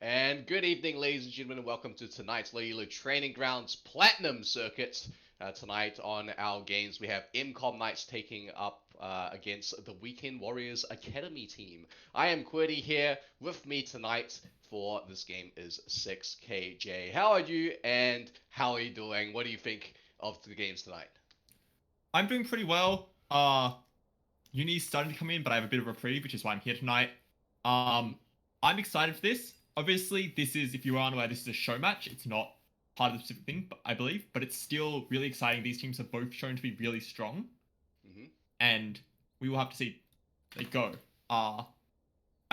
And good evening, ladies and gentlemen, and welcome to tonight's Lulu Training Grounds Platinum Circuit. Tonight on our games, we have MCOM Knights taking up against the Weekend Warriors Academy team. I am Quirty here. With me tonight for this game is 6KJ. How are you, and how are you doing? What do you think of the games tonight? I'm doing pretty well. Uni's starting to come in, but I have a bit of a reprieve, which is why I'm here tonight. Mm-hmm. Um, I'm excited for this. Obviously, this is, if you aren't aware, this is a show match. It's not part of the specific thing, I believe, but it's still really exciting. These teams have both shown to be really strong, Mm-hmm. and we will have to see they go. I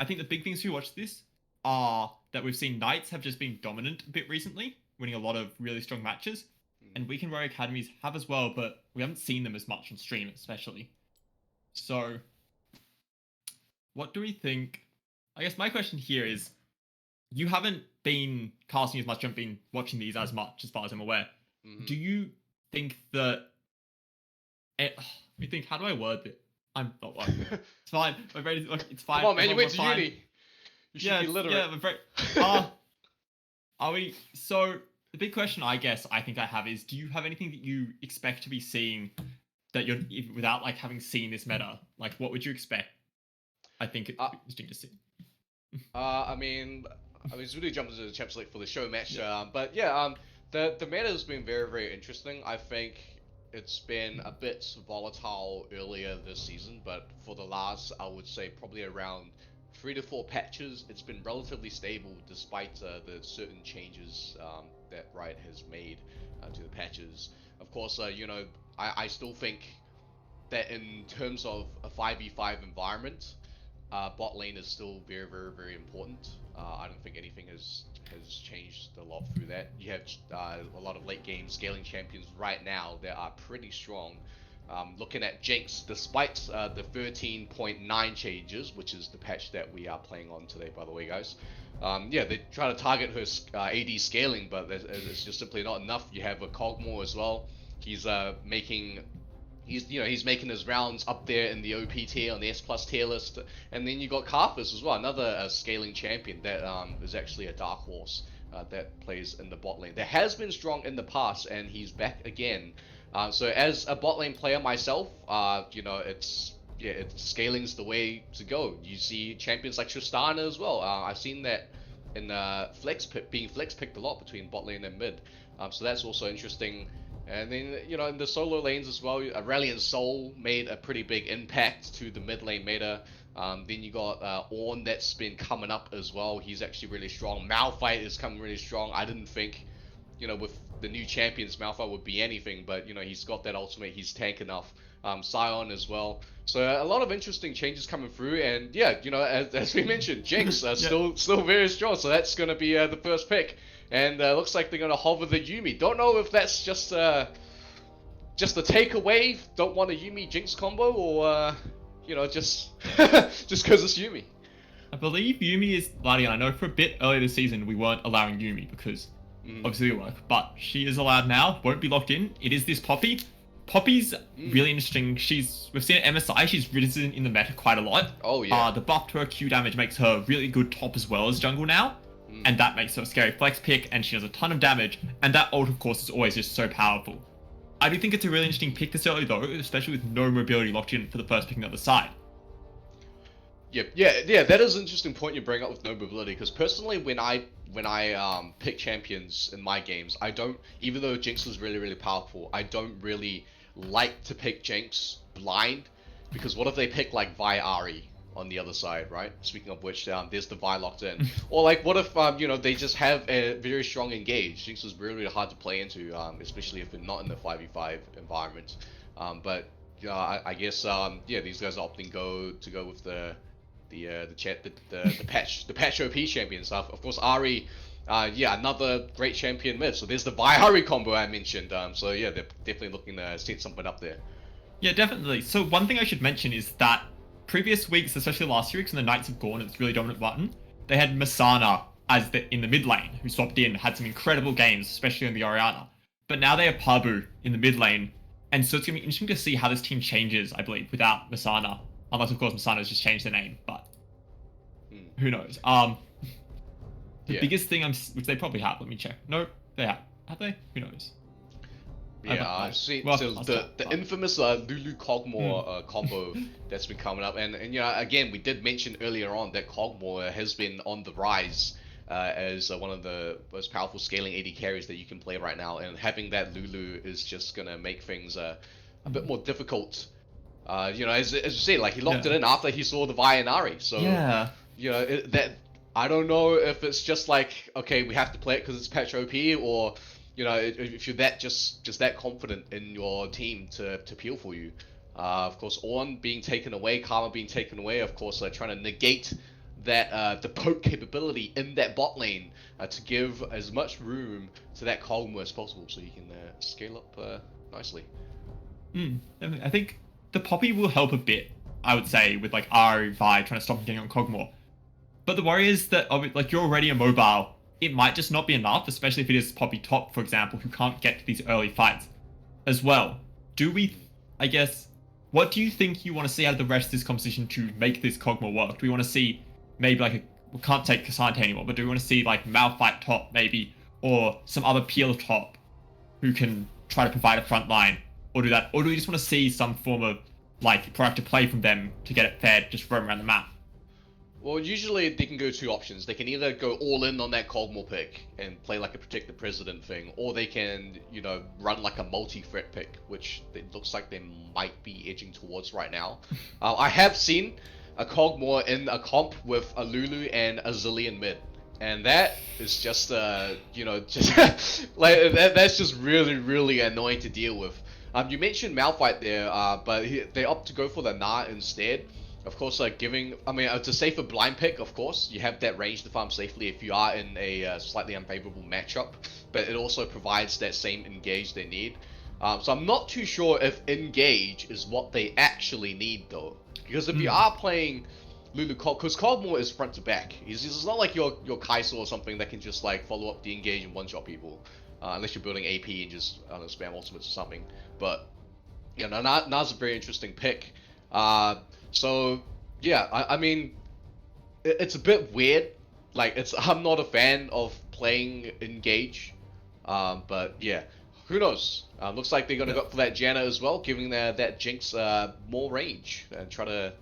think the big things to watch this are that we've seen Knights have just been dominant a bit recently, winning a lot of really strong matches, Mm-hmm. and Weekend Warrior Academies have as well, but we haven't seen them as much on stream, especially. So, what do we think? I guess my question here is, you haven't been casting as much, you haven't been watching these as much, as far as I'm aware. Mm-hmm. Do you think that... you think, how do I word it? I'm not working. It's fine. My brain is, it's fine. Come on, man, you went We're to fine. uni. You should Yeah, be literate. yeah, we're very... Are we... So, the big question I guess I think I have is, do you have anything that you expect to be seeing that you're, without like having seen this meta? Like, what would you expect? I think it's interesting to see. It's really jumped into the Champions League for the show match. Yeah. The meta has been very, very interesting. I think it's been a bit volatile earlier this season, but for the last, I would say probably around 3 to 4 patches, it's been relatively stable despite the certain changes that Riot has made to the patches. Of course, I still think that in terms of a 5v5 environment, bot lane is still very, very, very important. I don't think anything has changed a lot through that. You have a lot of late game scaling champions right now that are pretty strong. Looking at Jinx, despite the 13.9 changes, which is the patch that we are playing on today, by the way, guys. They try to target her AD scaling, but it's just simply not enough. You have a Cogmore as well. He's making his rounds up there in the OP tier on the S plus tier list, and then you got Karthus as well, another scaling champion that is actually a dark horse that plays in the bot lane. That has been strong in the past, and he's back again. So as a bot lane player myself, scaling's the way to go. You see champions like Tristana as well. I've seen that in being flex picked a lot between bot lane and mid. So that's also interesting. And then, in the solo lanes as well, Aurelion Sol made a pretty big impact to the mid lane meta. Then you got Ornn that's been coming up as well. He's actually really strong. Malphite is coming really strong. I didn't think, with the new champions, Malphite would be anything, but, he's got that ultimate. He's tank enough. Sion as well. So a lot of interesting changes coming through. And yeah, as we mentioned, Jinx still very strong. So that's going to be the first pick. And looks like they're going to hover the Yuumi. Don't know if that's just a takeaway. Don't want a Yuumi Jinx combo, or just because it's Yuumi. I believe Yuumi is bloody, and I know for a bit earlier this season we weren't allowing Yuumi because obviously it work, but she is allowed now. Won't be locked in. It is this Poppy. Poppy's really interesting. We've seen at MSI, she's risen in the meta quite a lot. Oh yeah. The buff to her Q damage makes her really good top as well as jungle now. And that makes her a scary flex pick, and she does a ton of damage, and that ult, of course, is always just so powerful. I do think it's a really interesting pick this early, though, especially with no mobility locked in for the first pick on the other side. Yeah, that is an interesting point you bring up with no mobility, because personally, when I pick champions in my games, I don't, even though Jinx is really, really powerful, I don't really like to pick Jinx blind, because what if they pick, like, Vi Ahri on the other side, right? Speaking of which, there's the Vi locked in. Or like, what if, they just have a very strong engage? Jinx is really, really hard to play into, especially if they're not in the 5v5 environment. I guess, these guys are opting to go with the patch OP champions. Of course, Ahri, another great champion mid. So there's the Vi Ahri combo I mentioned. So yeah, they're definitely looking to set something up there. Yeah, definitely. So one thing I should mention is that previous weeks, especially last week, when the Knights have gone, it's really dominant button, they had Masana in the mid lane, who swapped in, had some incredible games, especially in the Orianna. But now they have Pabu in the mid lane, and so it's going to be interesting to see how this team changes, I believe, without Masana. Unless, of course, Masana's just changed their name, but who knows. The Yeah. biggest thing which they probably have. Let me check. No, they have. Have they? Who knows? Yeah, see, Well, so I'll the start. infamous Lulu Cogmore combo that's been coming up, and you know, again, we did mention earlier on that Cogmore has been on the rise as one of the most powerful scaling AD carries that you can play right now, and having that Lulu is just gonna make things a bit more difficult. You know, as you say, like he locked it Yeah. in after he saw the Vianari, so Yeah. you know that I don't know if it's just like, okay, we have to play it because it's patch OP, or you know, if you're that just that confident in your team to peel for you. Of course, Ornn being taken away, Karma being taken away, of course, trying to negate that the poke capability in that bot lane to give as much room to that Kog'Maw as possible, so you can scale up nicely. Definitely. I think the Poppy will help a bit, I would say, with like Ari, Vi trying to stop him getting on Cogmore. But the worry is that like you're already a mobile, it might just not be enough, especially if it is Poppy top, for example, who can't get to these early fights as well. Do we, I guess, what do you think you want to see out of the rest of this composition to make this Cogmore work? Do we want to see maybe like we can't take Cassante anymore, but do we want to see like Malphite top maybe, or some other peel top who can try to provide a front line, or do that, or do we just want to see some form of like proactive play from them to get it fair, just roam around the map? Well, usually they can go two options. They can either go all in on that Cogmore pick and play like a protect the president thing, or they can, you know, run like a multi-threat pick, which it looks like they might be edging towards right now. I have seen a Cogmore in a comp with a Lulu and a Zillion mid, and that is just, you know, just like that's just really annoying to deal with. You mentioned Malphite there, but they opt to go for the Gnar instead. Of course, giving, I mean, it's a safer blind pick, of course. You have that range to farm safely if you are in a slightly unfavorable matchup, but it also provides that same engage they need. So I'm not too sure if engage is what they actually need, though. Because if you are playing Lulu Cog, because Cogmore is front to back. It's not like your Kai'Sa or something that can just like follow up the engage and one-shot people. Unless you're building AP and just, I don't know, spam ultimates or something. But, yeah, no, Na's a very interesting pick. So yeah, I mean, it's a bit weird. Like, I'm not a fan of playing engage, but yeah, who knows? Looks like they're gonna Yeah. go for that Janna as well, giving that Jinx more range and try to,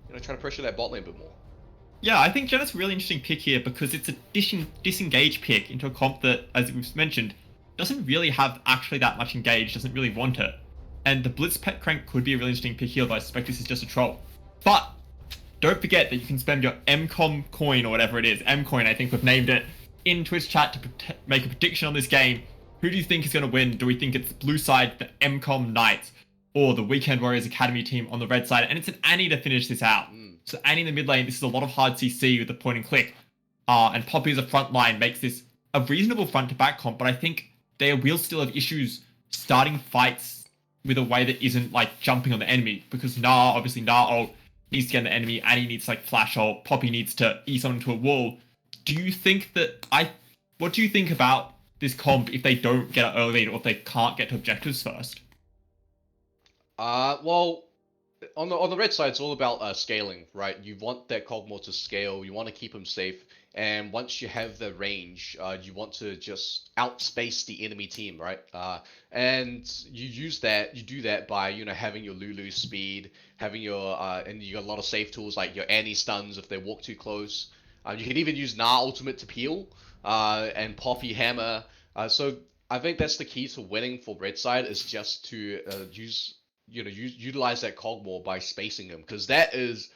you know, try to pressure that bot lane a bit more. Yeah, I think Janet's a really interesting pick here because it's a disengage pick into a comp that, as we've mentioned, doesn't really have actually that much engage, doesn't really want it. And the Blitz Pet Crank could be a really interesting pick here, but I suspect this is just a troll. But don't forget that you can spend your MCOM coin or whatever it is, M coin, I think we've named it, in Twitch chat to make a prediction on this game. Who do you think is going to win? Do we think it's blue side, the MCOM Knights, or the Weekend Warriors Academy team on the red side? And it's an Annie to finish this out. So Annie in the mid lane, this is a lot of hard CC with the point and click. And Poppy as a front line makes this a reasonable front to back comp, but I think they will still have issues starting fights with a way that isn't like jumping on the enemy, because obviously Gnar ult needs to get on the enemy, Annie needs like flash ult, Poppy needs to ease someone to a wall. Do you think that what do you think about this comp if they don't get an early lead or if they can't get to objectives first? Well, on the red side, it's all about scaling, right? You want that Cogmore to scale. You want to keep him safe, and once you have the range, you want to just outspace the enemy team, right? And you do that by, you know, having your Lulu speed, having your and you got a lot of safe tools like your Annie stuns if they walk too close. You can even use Gnar ultimate to peel, and Poppy hammer. So I think that's the key to winning for red side is just to utilize that Cogmore by spacing him, because that is,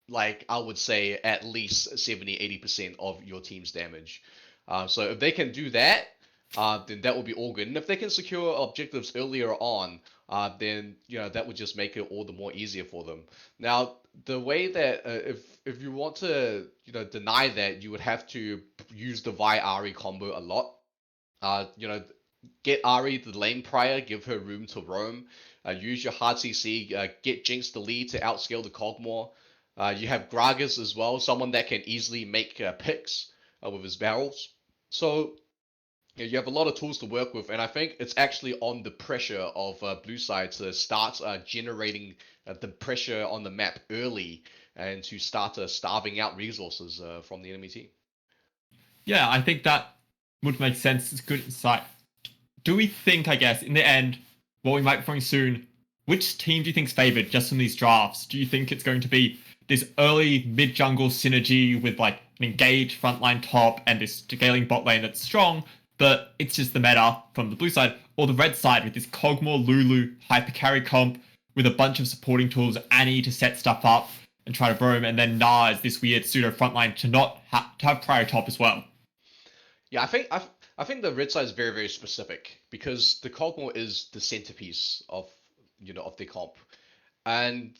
like, I would say at least 70-80% of your team's damage. So if they can do that, then that will be all good. And if they can secure objectives earlier on, then, you know, that would just make it all the more easier for them. Now, the way that if you want to, you know, deny that, you would have to use the Vi Ari combo a lot. You know, get Ari the lane prior, give her room to roam. Use your hard CC, get Jinx the lead to outscale the Cogmore. You have Gragas as well, someone that can easily make picks with his barrels. So yeah, you have a lot of tools to work with, and I think it's actually on the pressure of blue side to start generating the pressure on the map early and to start starving out resources from the enemy team. Yeah, I think that would make sense. It's good insight. Do we think, I guess, in the end, what we might be throwing soon, which team do you think's favored just from these drafts? Do you think it's going to be this early mid-jungle synergy with like an engaged frontline top and this scaling bot lane that's strong, but it's just the meta from the blue side, or the red side with this Kog'Maw Lulu hyper carry comp with a bunch of supporting tools, Annie to set stuff up and try to roam, and then Na is this weird pseudo frontline to not to have prior top as well. Yeah, I think the red side is very very specific because the Cogmore is the centerpiece of of the comp, and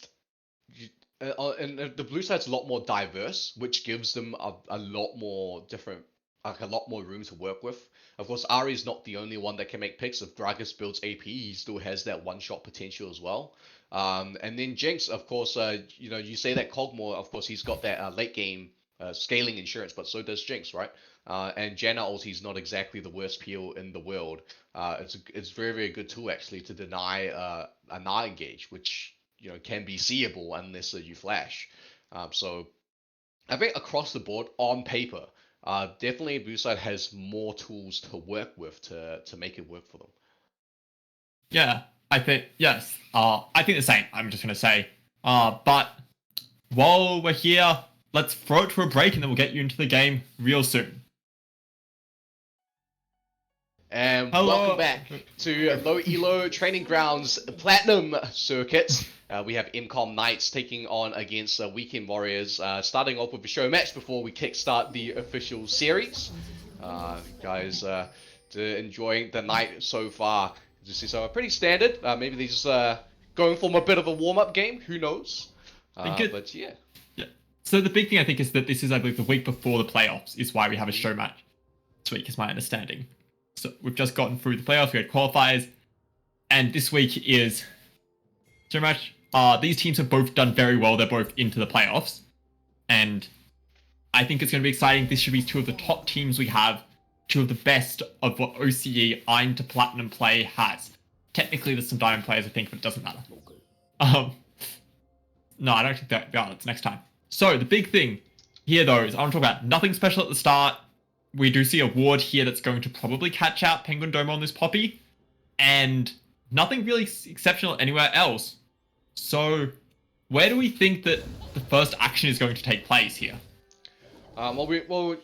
the blue side's a lot more diverse, which gives them a lot more different, like a lot more room to work with. Of course, Ari is not the only one that can make picks. If Gragas builds AP, he still has that one-shot potential as well. And then Jinx, of course, you say that Cogmore, of course, he's got that late game scaling insurance, but so does Jinx, right? And Janna ulti is not exactly the worst peel in the world. It's very very good tool actually to deny a Na engage, which can be seeable unless you flash. So I think across the board on paper, definitely blue side has more tools to work with to make it work for them. Yeah, I think yes. I think the same. I'm just gonna say. But while we're here, let's throw it to a break, and then we'll get you into the game real soon. And welcome back to Low Elo Training Grounds Platinum Circuit. We have MCOM Knights taking on against Weekend Warriors, starting off with a show match before we kickstart the official series. Guys, enjoying the night so far. Just so pretty standard. Maybe they're just going for a bit of a warm-up game. Who knows? But yeah. Yeah. So the big thing I think is that this is, I believe, the week before the playoffs is why we have a show match this week, is my understanding. So we've just gotten through the playoffs, we had qualifiers, and this week is show match. These teams have both done very well. They're both into the playoffs, and I think it's going to be exciting. This should be two of the top teams we have, two of the best of what OCE Iron to Platinum play has. Technically, there's some Diamond players, I think, but it doesn't matter. No, I don't think that. Yeah, that's next time. So the big thing here, though, is I want to talk about nothing special at the start. We do see a ward here that's going to probably catch out Penguin Dome on this Poppy, and nothing really exceptional anywhere else. So, where do we think that the first action is going to take place here? Well,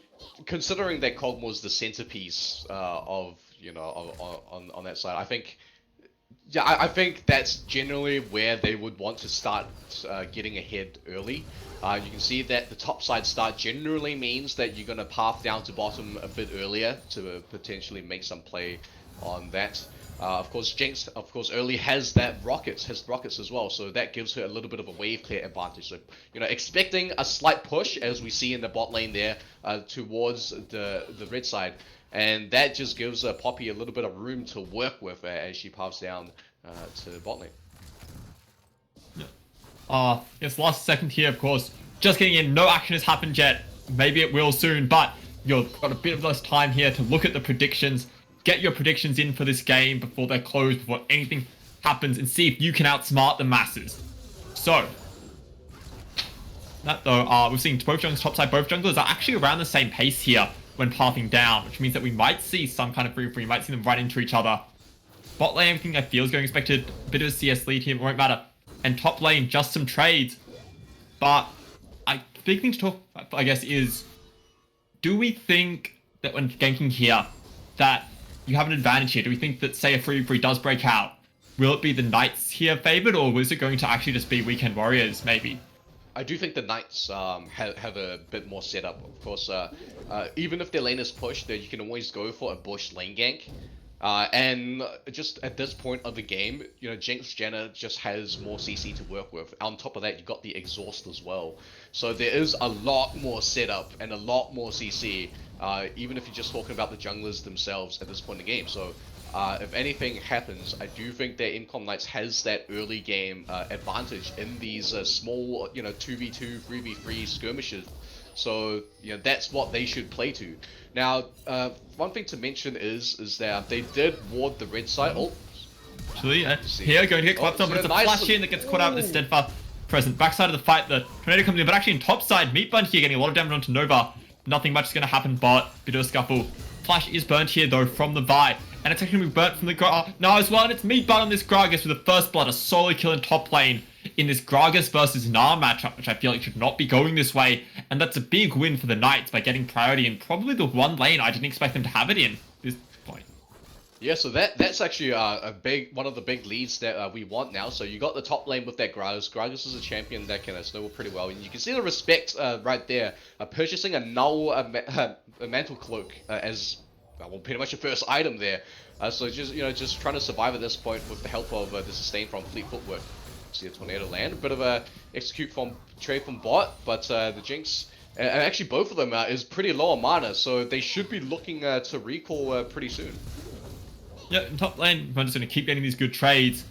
considering that Cogmore's the centerpiece of on that side, I think. Yeah, I think that's generally where they would want to start getting ahead early. You can see that the top side start generally means that you're going to path down to bottom a bit earlier to potentially make some play on that. Of course, Jinx, early has rockets as well, so that gives her a little bit of a wave clear advantage. So, expecting a slight push, as we see in the bot lane there, towards the red side. And that just gives Poppy a little bit of room to work with as she paths down to the bot lane. Yes, last second here, of course. Just getting in, no action has happened yet. Maybe it will soon, but you've got a bit of less time here to look at the predictions. Get your predictions in for this game before they're closed, before anything happens, and see if you can outsmart the masses. So, that though, we've seen both junglers, topside, both junglers are actually around the same pace here when pathing down, which means that we might see some kind of free. You might see them run into each other. Bot lane, everything I feel is going expected. A bit of a CS lead here, it won't matter. And top lane, just some trades. But big thing to talk about, I guess, is do we think that when ganking here, that you have an advantage here? Do we think that, say, a free does break out? Will it be the Knights here favored, or is it going to actually just be Weekend Warriors, maybe? I do think the Knights have a bit more setup. Of course, even if their lane is pushed, you can always go for a bush lane gank. And just at this point of the game, Jinx Janna just has more CC to work with. On top of that, you got the exhaust as well. So there is a lot more setup and a lot more CC, even if you're just talking about the junglers themselves at this point in the game. So if anything happens, I do think that MCOM Knights has that early game advantage in these small, 2v2, 3v3 skirmishes. So, that's what they should play to. Now, one thing to mention is that they did ward the red side. Oh, actually, here going to get clapped on, but it's a flash in that gets caught out with the Steadfast present. Backside of the fight, the tornado comes in, but actually in top side, Meat Bun here getting a lot of damage onto Nova. Nothing much is going to happen, but bit of a scuffle. Flash is burnt here, though, from the Vi. And it's actually going to be burnt from the now as well. And it's Meatbun on this Gragas with the first blood, a solo kill in top lane in this Gragas versus Gnar matchup, which I feel like should not be going this way. And that's a big win for the Knights by getting priority in probably the one lane I didn't expect them to have it in this point. Yeah, so that's actually one of the big leads that we want now. So you got the top lane with that Gragas. Gragas is a champion that can snowball pretty well, and you can see the respect right there. Purchasing a null a mantle cloak as well, pretty much your first item there. So just trying to survive at this point with the help of the sustain from Fleet Footwork. See a tornado land, a bit of a execute from trade from bot, but the Jinx. And actually both of them is pretty low on mana, so they should be looking to recall pretty soon. Yeah, in top lane, I'm just going to keep getting these good trades.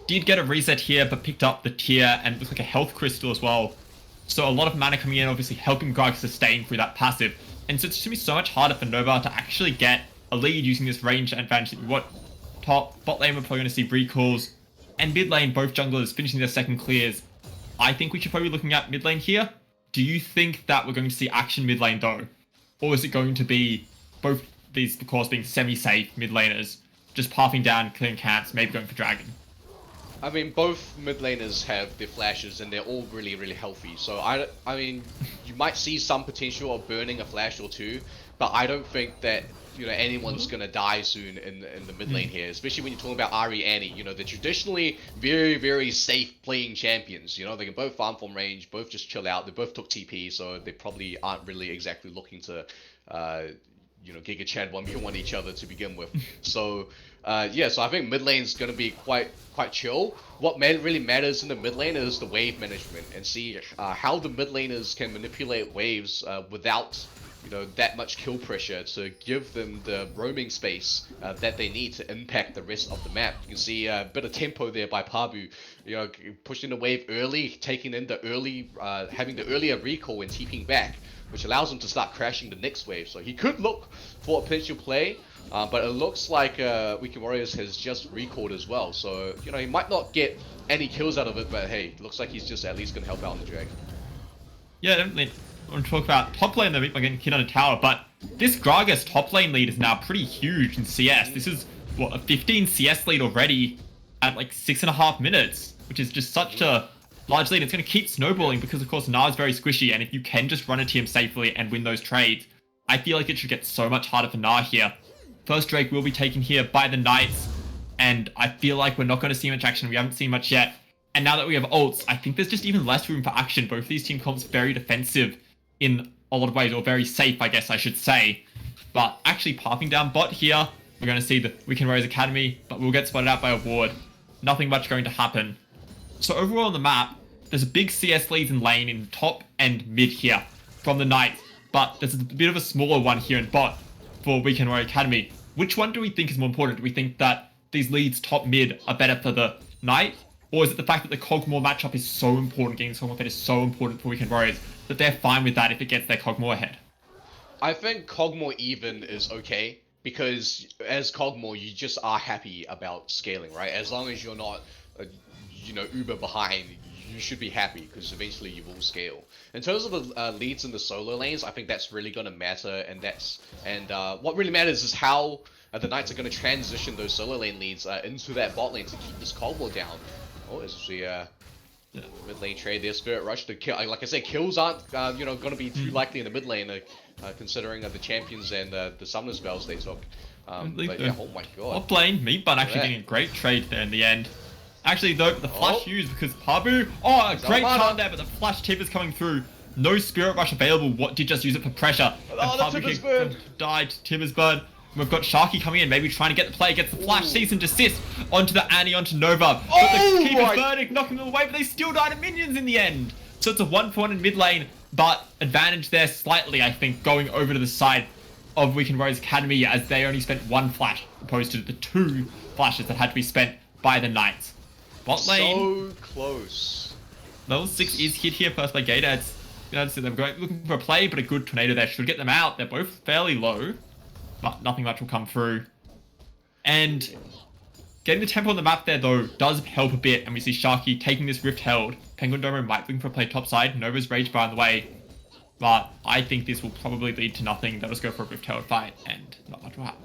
Did get a reset here, but picked up the tier, and it looks like a health crystal as well. So a lot of mana coming in, obviously helping Gragas sustain through that passive. And so it's going to be so much harder for Nova to actually get a lead using this range advantage that you want. Bot lane, we're probably going to see recalls. And mid lane, both junglers finishing their second clears. I think we should probably be looking at mid lane here. Do you think that we're going to see action mid lane though? Or is it going to be both these, of course, being semi-safe mid laners, just pathing down, clearing camps, maybe going for Dragon? I mean, both mid laners have their flashes and they're all really, really healthy. So I mean, you might see some potential of burning a flash or two, but I don't think that anyone's gonna die soon in the mid lane here, especially when you're talking about Ahri and Annie. They're traditionally very, very safe playing champions. They can both farm from range, both just chill out. They both took TP, so they probably aren't really exactly looking to Giga Chad 1v1 each other to begin with. So yeah, so I think mid lane's gonna be quite chill. What really matters in the mid lane is the wave management, and see how the mid laners can manipulate waves without that much kill pressure to give them the roaming space that they need to impact the rest of the map. You can see a bit of tempo there by Pabu, pushing the wave early, taking in the early, having the earlier recall and TPing back, which allows him to start crashing the next wave. So he could look for a potential play, but it looks like Weekend Warriors has just recalled as well. So, he might not get any kills out of it, but hey, looks like he's just at least going to help out on the Dragon. Yeah, definitely. I want to talk about top lane though, by getting hit on a tower, but this Gragas top lane lead is now pretty huge in CS. This is, what, a 15 CS lead already at like 6.5 minutes, which is just such a large lead. It's going to keep snowballing because, of course, Gnar is very squishy, and if you can just run a team safely and win those trades, I feel like it should get so much harder for Gnar here. First Drake will be taken here by the Knights, and I feel like we're not going to see much action. We haven't seen much yet. And now that we have ults, I think there's just even less room for action. Both of these team comps very defensive in a lot of ways, or very safe, I guess I should say. But actually pathing down bot here, we're going to see the Weekend Warriors Academy, but we'll get spotted out by a ward. Nothing much going to happen. So overall on the map, there's a big CS lead in lane in top and mid here from the Knights, but there's a bit of a smaller one here in bot for Weekend Warrior Academy. Which one do we think is more important? Do we think that these leads top mid are better for the Knight? Or is it the fact that the Cogmore matchup is so important, getting Cogmore fed is so important for Weekend Warriors, that they're fine with that if it gets their Cogmore ahead? I think Cogmore even is okay, because as Cogmore, you just are happy about scaling, right? As long as you're not, uber behind, you should be happy, because eventually you will scale. In terms of the leads in the solo lanes, I think that's really going to matter, and what really matters is how the Knights are going to transition those solo lane leads into that bot lane to keep this Cogmore down. Oh, this is the mid lane trade there. Spirit Rush to kill. Like I said, kills aren't going to be too likely in the mid lane, considering the champions and the summoner spells they took. But yeah, oh my god. Top lane, Meatbun actually getting a great trade there in the end. Actually, though, the flash used because Pabu. Oh, a great turn there, but the flash tip is coming through. No Spirit Rush available. What did just use it for pressure? Oh, the Timbers burn. Died. Timbers burn. We've got Sharky coming in, maybe trying to get the play, gets the flash, cease and desist onto the Annie, onto Nova. But the Keeper's burning, knocking them away, but they still die to minions in the end. So it's a 1-for-1 in mid lane, but advantage there slightly, I think, going over to the side of Weekend Warriors Academy, as they only spent 1 flash, opposed to the 2 flashes that had to be spent by the Knights. Bot lane. So close. Level 6 is hit here first by Gator. It's, they're looking for a play, but a good tornado there should get them out. They're both fairly low, but nothing much will come through. And getting the tempo on the map there, though, does help a bit. And we see Sharky taking this Rift held. Penguin Domo might be looking for a play topside. Nova's Rage Bar on the way. But I think this will probably lead to nothing. They'll just go for a Rift-tailed fight, and not much will happen.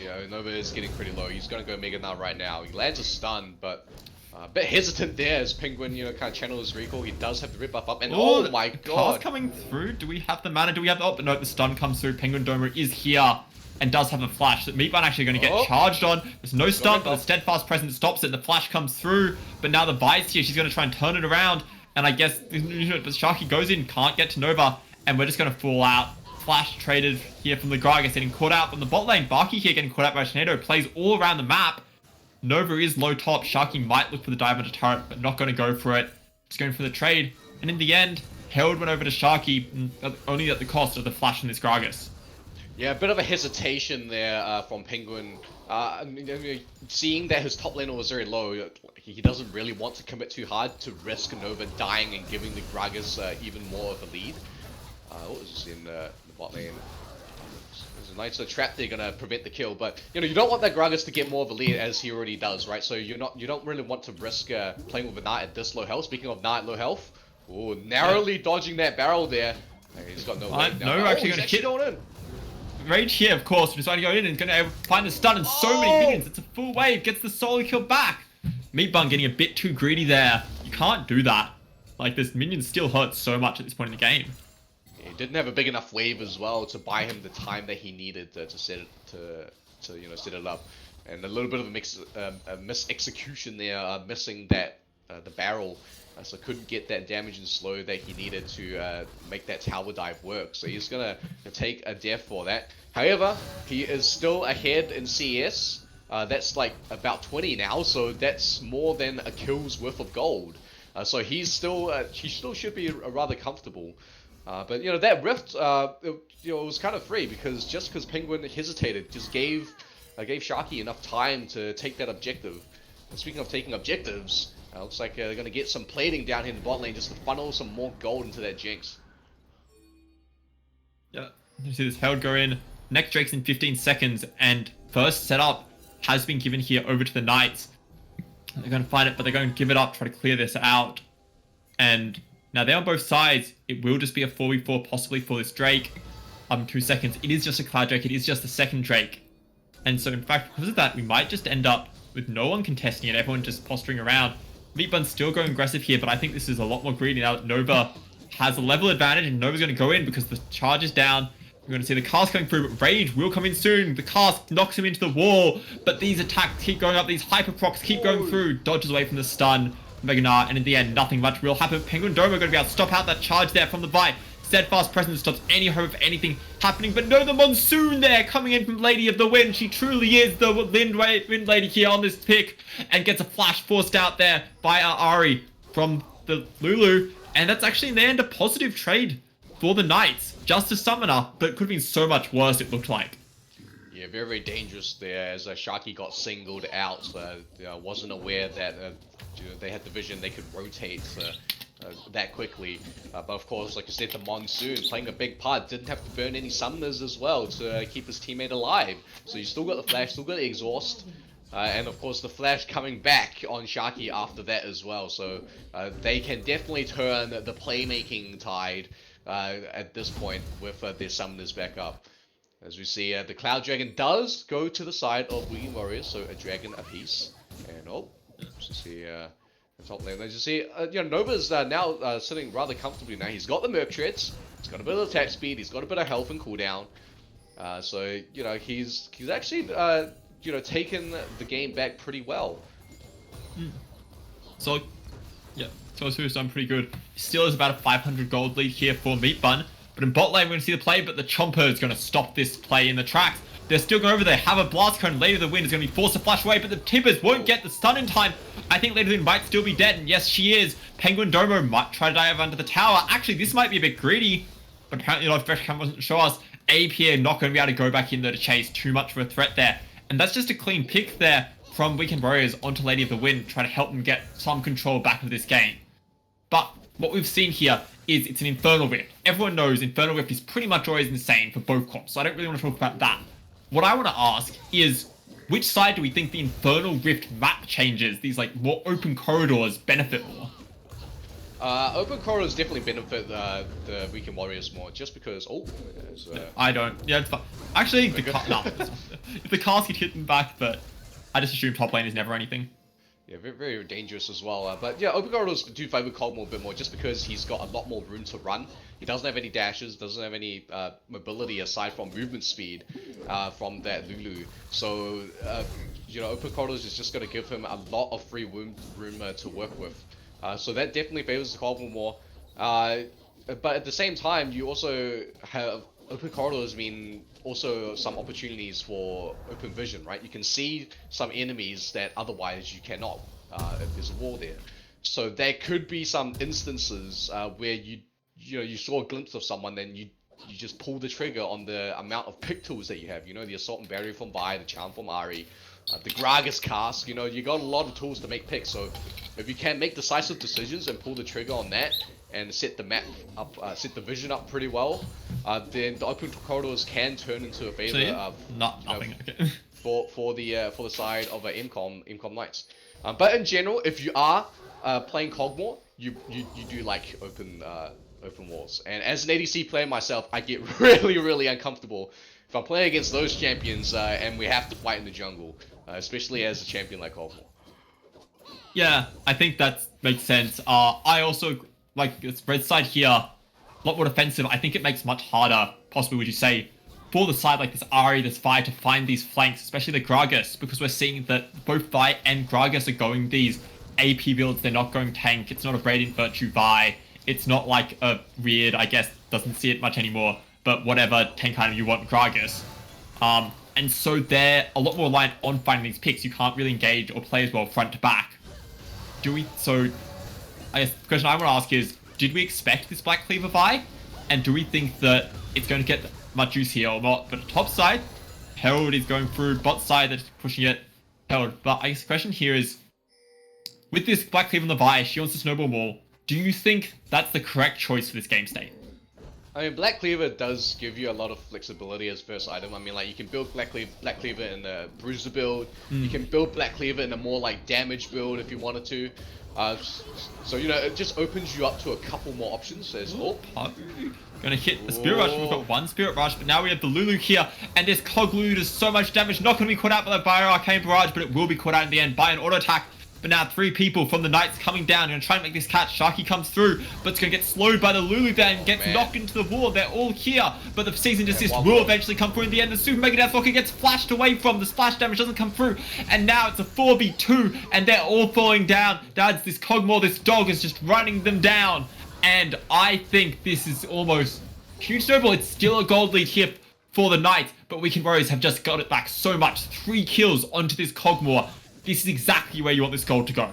Yeah, Nova is getting pretty low. He's gonna go Mega Knight right now. He lands a stun, but a bit hesitant there as Penguin, kind of channel his recall. He does have the rip buff up, and oh my god! Car's coming through. Do we have the mana? Do we have the... Oh, but no, the stun comes through. Penguin Domer is here and does have a flash that Meatbun actually going to get charged on. There's no stun, but the steadfast presence stops it. The flash comes through, but now the Vi's here. She's going to try and turn it around, and I guess the Sharky goes in, can't get to Nova, and we're just going to fall out. Flash traded here from the Gragas, getting caught out from the bot lane. Barky here getting caught out by Tornado. Plays all around the map. Nova is low top. Sharky might look for the dive into turret, but not going to go for it. Just going for the trade. And in the end, Herald went over to Sharky, only at the cost of the flash from this Gragas. Yeah, a bit of a hesitation there from Penguin. Seeing that his top laner was very low, he doesn't really want to commit too hard to risk Nova dying and giving the Gragas even more of a lead. What was this in the bot lane? There's a nice trap there gonna prevent the kill, but you don't want that Gragas to get more of a lead as he already does, right? So you don't really want to risk playing with a Knight at this low health. Speaking of Knight low health, narrowly dodging that barrel there. He's got no way now. No, actually gonna hit on in. Rage here, of course, just trying to go in and gonna find the stun and so many minions. It's a full wave, gets the solo kill back. Meatbun getting a bit too greedy there. You can't do that. Like, this minion still hurts so much at this point in the game. He didn't have a big enough wave as well to buy him the time that he needed to set it set it up, and a little bit of a mis-execution there, missing that the barrel, so couldn't get that damage and slow that he needed to make that tower dive work. So he's gonna take a death for that. However, he is still ahead in CS. That's like about 20 now, so that's more than a kill's worth of gold. So he still should be rather comfortable. But that rift, it was kind of free because Penguin hesitated, just gave Sharky enough time to take that objective. And speaking of taking objectives, looks like they're gonna get some plating down here in the bot lane just to funnel some more gold into that Jinx. Yeah, you see this Herald go in. Next Drake's in 15 seconds, and first setup has been given here over to the Knights. They're going to find it, but they're going to give it up, try to clear this out, and now they're on both sides. It will just be a 4v4 possibly for this Drake. 2 seconds. It is just a Cloud Drake. It is just the second Drake. And so in fact, because of that, we might just end up with no one contesting it. Everyone just posturing around. Meatbun's still going aggressive here, but I think this is a lot more greedy now that Nova has a level advantage, and Nova's going to go in because the charge is down. We're going to see the cast coming through, but Rage will come in soon. The cast knocks him into the wall, but these attacks keep going up. These hyper procs keep going through. Dodges away from the stun. Mega Knight, and in the end, nothing much will happen. Penguin Dome are going to be able to stop out that charge there from the Vi. Steadfast presence stops any hope of anything happening, but no, the Monsoon there coming in from Lady of the Wind. She truly is the Wind Lady here on this pick, and gets a flash forced out there by Ari from the Lulu, and that's actually in the end a positive trade for the Knights. Just a summoner, but it could have been so much worse, it looked like. Yeah, very, very dangerous there as Sharky got singled out. Wasn't aware that they had the vision they could rotate that quickly. But of course, like you said, the Monsoon playing a big part. Didn't have to burn any summoners as well to keep his teammate alive. So you still got the flash, still got the exhaust. And of course the flash coming back on Sharky after that as well. So they can definitely turn the playmaking tide at this point with their summoners back up. As we see, the Cloud Dragon does go to the side of Weekend Warriors, so a dragon apiece. And just see the top lane. As you see, Nova's now sitting rather comfortably now. He's got the Merc Treads, he's got a bit of attack speed, he's got a bit of health and cooldown. So he's actually taken the game back pretty well. So yeah, Tosu's done pretty good. Still is about a 500 gold lead here for Meatbun. But in bot lane, we're going to see the play, but the Chomper is going to stop this play in the tracks. They're still going over there, have a blast cone. Lady of the Wind is going to be forced to flash away, but the Timbers won't get the stun in time. I think Lady of the Wind might still be dead, and yes, she is. Penguin Domo might try to dive under the tower. Actually, this might be a bit greedy, but apparently Freshcam wasn't show us. AP not going to be able to go back in there to chase. Too much of a threat there. And that's just a clean pick there from Weekend Warriors onto Lady of the Wind, trying to help them get some control back of this game. But what we've seen here is it's an Infernal Rift. Everyone knows Infernal Rift is pretty much always insane for both comps, so I don't really want to talk about that. What I want to ask is, which side do we think the Infernal Rift map changes, these like more open corridors, benefit more? Open corridors definitely benefit the Weekend Warriors more, just because. Oh, I don't. Yeah, it's fine. Actually, no. If the cast could hit them back, but I just assume top lane is never anything. Yeah, very, very dangerous as well. But yeah, Open Corridors do favor Cogmore a bit more just because he's got a lot more room to run. He doesn't have any dashes, doesn't have any mobility aside from movement speed from that Lulu. So, you know, Open Corridors is just going to give him a lot of free room to work with. So that definitely favors Cogmore more. But at the same time, you also have Open Corridors mean also some opportunities for open vision, right? You can see some enemies that otherwise you cannot if there's a wall there. So there could be some instances where you saw a glimpse of someone, then you just pull the trigger on the amount of pick tools that you have. You know, the Assault and Barrier from Vi, the Charm from Ari, the Gragas Cask. You know, you got a lot of tools to make picks. So if you can make decisive decisions and pull the trigger on that, and set the map up, set the vision up pretty well, then the open corridors can turn into a favor of nothing. Okay. for the side of MCOM Knights. But in general, if you are playing Cogmore, you do like open walls. And as an ADC player myself, I get really uncomfortable if I'm playing against those champions and we have to fight in the jungle, especially as a champion like Cogmore. Yeah, I think that makes sense. I also like this red side here, a lot more defensive. I think it makes much harder, possibly would you say, for the side like this Ari, this Vi to find these flanks, especially the Gragas, because we're seeing that both Vi and Gragas are going these AP builds. They're not going tank. It's not a Radiant Virtue Vi. It's not like a weird, I guess, doesn't see it much anymore, but whatever tank item you want Gragas. And so they're a lot more reliant on finding these picks. You can't really engage or play as well front to back. So I guess the question I want to ask is, did we expect this Black Cleaver Vi? And do we think that it's going to get much use here or not? But top side, Herald is going through, bot side that's pushing it, Herald. But I guess the question here is, with this Black Cleaver on the Vi, she wants to snowball more. Do you think that's the correct choice for this game state? I mean, Black Cleaver does give you a lot of flexibility as first item. I mean, like, you can build Black Cleaver in the Bruiser build. You can build Black Cleaver in a more, like, damage build if you wanted to. So, you know, it just opens you up to a couple more options. There's Gonna hit the Spirit Rush. We've got one Spirit Rush, but now we have the Lulu here, and this Cog Lulu does so much damage. Not gonna be caught out by the Bio Arcane Barrage, but it will be caught out in the end by an auto attack. But now 3 people from the Knights coming down, gonna try and make this catch. Sharky comes through, but it's gonna get slowed by the Lulu then, gets knocked into the wall. They're all here, but the Season Desist will eventually come through in the end. The Super Mega Deathlocker gets flashed away from, the splash damage doesn't come through, and now it's a 4v2, and they're all falling down. That's this Cogmore, this dog is just running them down, and I think this is almost huge snowball. It's still a gold lead here for the Knights, but Weekend Warriors have just got it back so much. 3 kills onto this Cogmore. This is exactly where you want this gold to go.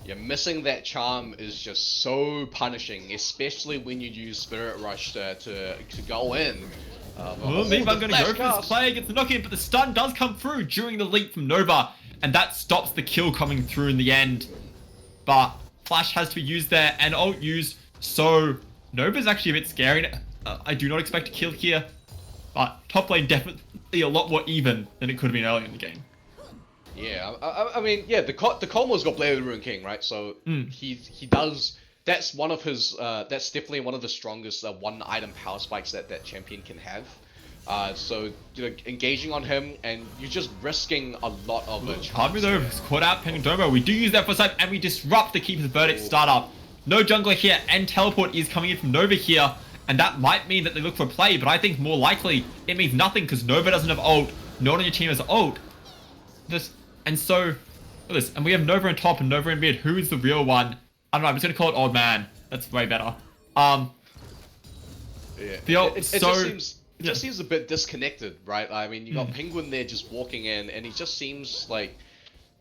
Yeah, missing that charm is just so punishing, especially when you use Spirit Rush to go in. Maybe I'm going to go for this play, gets the knock in, but the stun does come through during the leap from Nova, and that stops the kill coming through in the end. But Flash has to be used there, and ult used, so Nova's actually a bit scary. I do not expect a kill here, but top lane definitely a lot more even than it could have been earlier in the game. Yeah, I mean, yeah, the Cogmore's got Blade of the Ruined King, right? So he does. That's one of his. That's definitely one of the strongest one-item power spikes that champion can have. So you know, engaging on him, and you're just risking a lot of it. Hard me though, it's caught out Penguin. We do use that for side, and we disrupt the Keeper's Verdict startup. No jungler here, and teleport is coming in from Nova here, and that might mean that they look for a play, but I think more likely it means nothing because Nova doesn't have ult. No one on your team has ult. And so, look at this, and we have Nova on top and Nova in mid. Who is the real one? I don't know, I'm just gonna call it Old Man. That's way better. Yeah. It just seems a bit disconnected, right? I mean, you got Penguin there just walking in, and he just seems like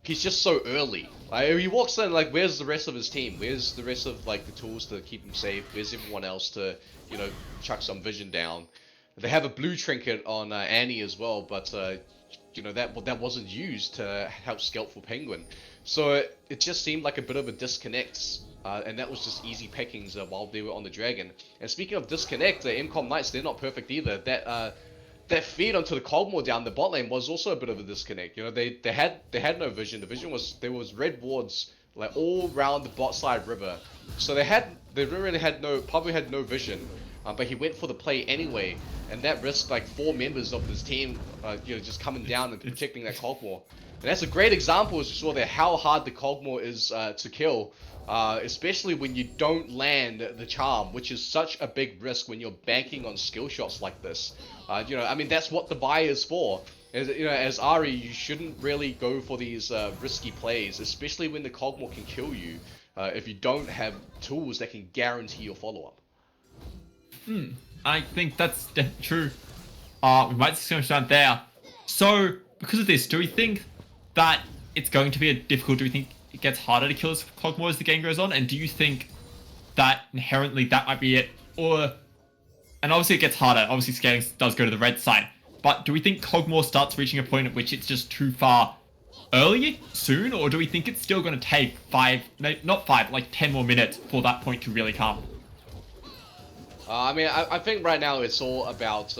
he's just so early. Like, he walks in, like, where's the rest of his team? Where's the rest of, like, the tools to keep him safe? Where's everyone else to, you know, chuck some vision down? They have a blue trinket on Annie as well, but you know, that wasn't used to help scalp for Penguin. So it just seemed like a bit of a disconnect, and that was just easy pickings while they were on the Dragon. And speaking of disconnect, the MCOM Knights, they're not perfect either. That feed onto the Cogmore down the bot lane was also a bit of a disconnect. You know, they had no vision. The vision was, there was red wards like all around the bot side river. So they really probably had no vision, but he went for the play anyway, and that risked like 4 members of his team, just coming down and protecting that Cogmore. And that's a great example, as you saw there, how hard the Cogmore is to kill, especially when you don't land the charm, which is such a big risk when you're banking on skill shots like this. I mean, that's what the buy is for. As Ari, you shouldn't really go for these risky plays, especially when the Cogmore can kill you if you don't have tools that can guarantee your follow-up. I think that's definitely true. We might see so much down there. So, because of this, do we think that it's going to be difficult? Do we think it gets harder to kill Cogmore as the game goes on? And do you think that inherently that might be it? And obviously it gets harder. Obviously scaling does go to the red side. But do we think Cogmore starts reaching a point at which it's just too far soon? Or do we think it's still going to take 10 more minutes for that point to really come? I mean, I think right now it's all about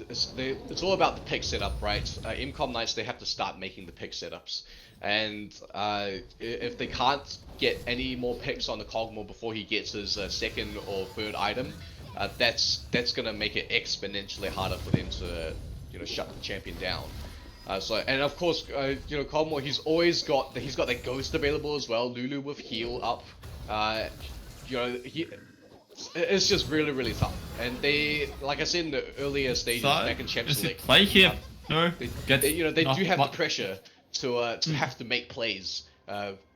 it's all about the pick setup, right? MCOM Knights, they have to start making the pick setups, and if they can't get any more picks on the Cogmore before he gets his second or third item, that's gonna make it exponentially harder for them to shut the champion down. And of course, Cogmore, he's got that ghost available as well. Lulu with heal up. It's just really tough. And they, like I said in the earlier stages, back in Champions League, play here. They do have the pressure to have to make plays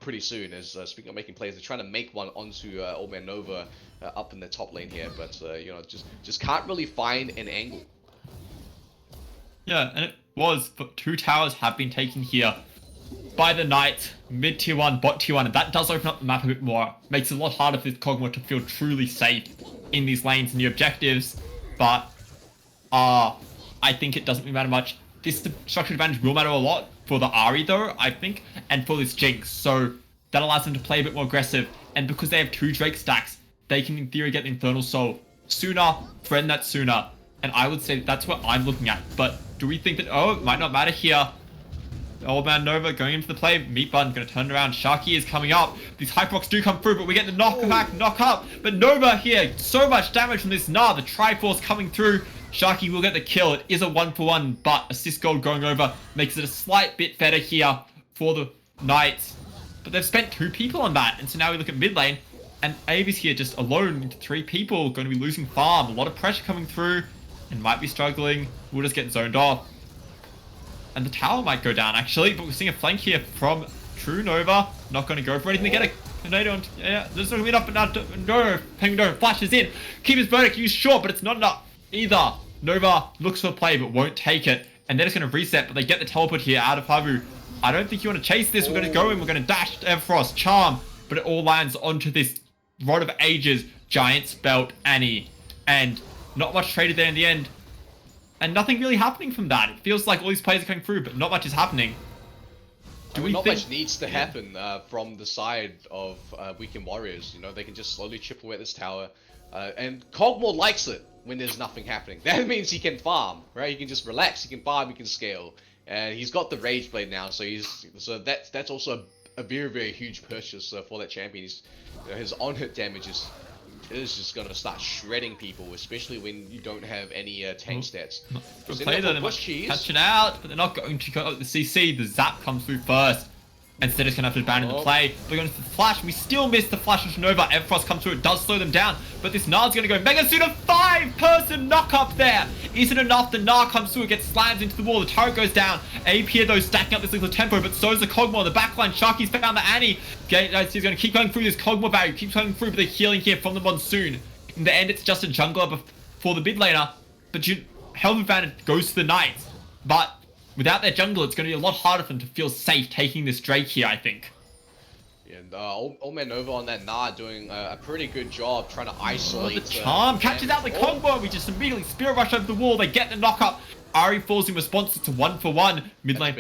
pretty soon. As speaking of making plays, they're trying to make one onto Old Man Nova up in the top lane here, but just can't really find an angle. Yeah, and it was, but 2 towers have been taken here by the Knight, mid tier 1, bot tier 1, and that does open up the map a bit more. Makes it a lot harder for this Cogmore to feel truly safe in these lanes and the objectives, but I think it doesn't really matter much. This structured advantage will matter a lot for the Ari though, I think, and for this Jinx, so that allows them to play a bit more aggressive, and because they have 2 Drake stacks, they can in theory get the Infernal Soul sooner, threaten that sooner, and I would say that's what I'm looking at. But do we think that, it might not matter here? Old Man Nova going into the play. Meat Bun going to turn around. Sharky is coming up. These Hyprox do come through, but we get the knock up. But Nova here, so much damage from this Gnar. The Triforce coming through. Sharky will get the kill. It is a 1-for-1, but assist gold going over makes it a slight bit better here for the Knights. But they've spent 2 people on that, and so now we look at mid lane, and Abe's here just alone into 3 people, going to be losing farm. A lot of pressure coming through, and might be struggling. We'll just get zoned off. And the tower might go down, actually, but we're seeing a flank here from True Nova. Not going to go for anything. They get a tornado on. Yeah, there's not going to be enough, but no. Penguin flashes in. Keep his verdict used short, but it's not enough either. Nova looks for play, but won't take it. And they're just going to reset, but they get the teleport here out of Havu. I don't think you want to chase this. We're going to go in. We're going to dash Everfrost, Charm, but it all lands onto this Rod of Ages, Giant Spelt Annie. And not much traded there in the end. And nothing really happening from that. It feels like all these players are coming through, but not much is happening. Not much needs to happen from the side of Weekend Warriors. They can just slowly chip away at this tower. And Cogmore likes it when there's nothing happening. That means he can farm, right? He can just relax, he can farm, he can scale. And he's got the Rage Blade now, so that's also a very huge purchase for that champion. His on-hit damage is just going to start shredding people, especially when you don't have any tank stats. Good play though, they might catch it out, but they're not going to go the CC. The Zap comes through first. Instead, it's going to have to abandon the play. They're going to the flash. We still miss the flash of Nova. Everfrost comes through. It does slow them down. But this Gnar's going to go. Mega Suit of 5-person knock up there. Isn't enough. The Gnar comes through. It gets slammed into the wall. The turret goes down. AP here, though, stacking up this little tempo. But so is the Cogmore. The backline. Sharky's found the Annie. He's going to keep going through this Cogmore barrier. Keeps going through, but they're healing here from the Monsoon. In the end, it's just a jungler for the mid laner. But health advantage goes to the Knights. But without their jungle, it's going to be a lot harder for them to feel safe taking this Drake here, I think. And Old Man Nova on that Gnar doing a pretty good job trying to isolate. The charm catches out the Cogmore. We just immediately Spirit Rush over the wall. They get the knock up. Ari falls in response. It's a 1-for-1 mid lane.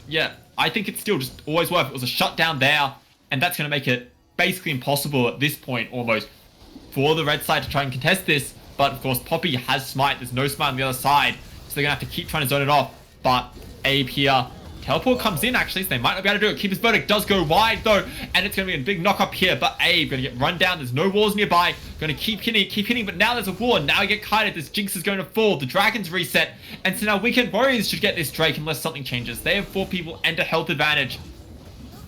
Yeah, I think it's still just always worth it. It was a shutdown there, and that's going to make it basically impossible at this point almost for the red side to try and contest this. But of course, Poppy has Smite. There's no Smite on the other side, so they're going to have to keep trying to zone it off. But Abe here Teleport comes in, actually, so they might not be able to do it. Keeper's Verdict does go wide, though, and it's going to be a big knock-up here, but Abe going to get run down. There's no walls nearby. Going to keep hitting, but now there's a wall. Now you get kited. This Jinx is going to fall. The Dragon's reset, and so now Weekend Warriors should get this Drake unless something changes. They have 4 people and a health advantage,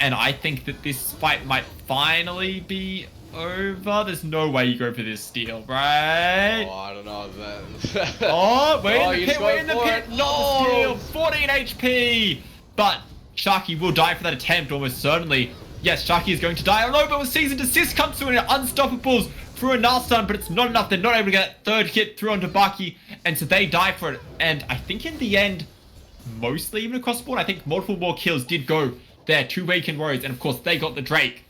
and I think that this fight might finally be over. There's no way you go for this steal, right? Oh, I don't know. Oh, we're in the pit, we're in the pit. Not the steal. 14 HP. But Sharky will die for that attempt, almost certainly. Yes, Sharky is going to die. Oh no, but with Season Desist comes through and Unstoppables through a Gnar stun, but it's not enough. They're not able to get that 3rd hit through onto Baki, and so they die for it. And I think in the end, mostly even across the board, I think multiple more kills did go there to Weekend Warriors, and of course they got the Drake.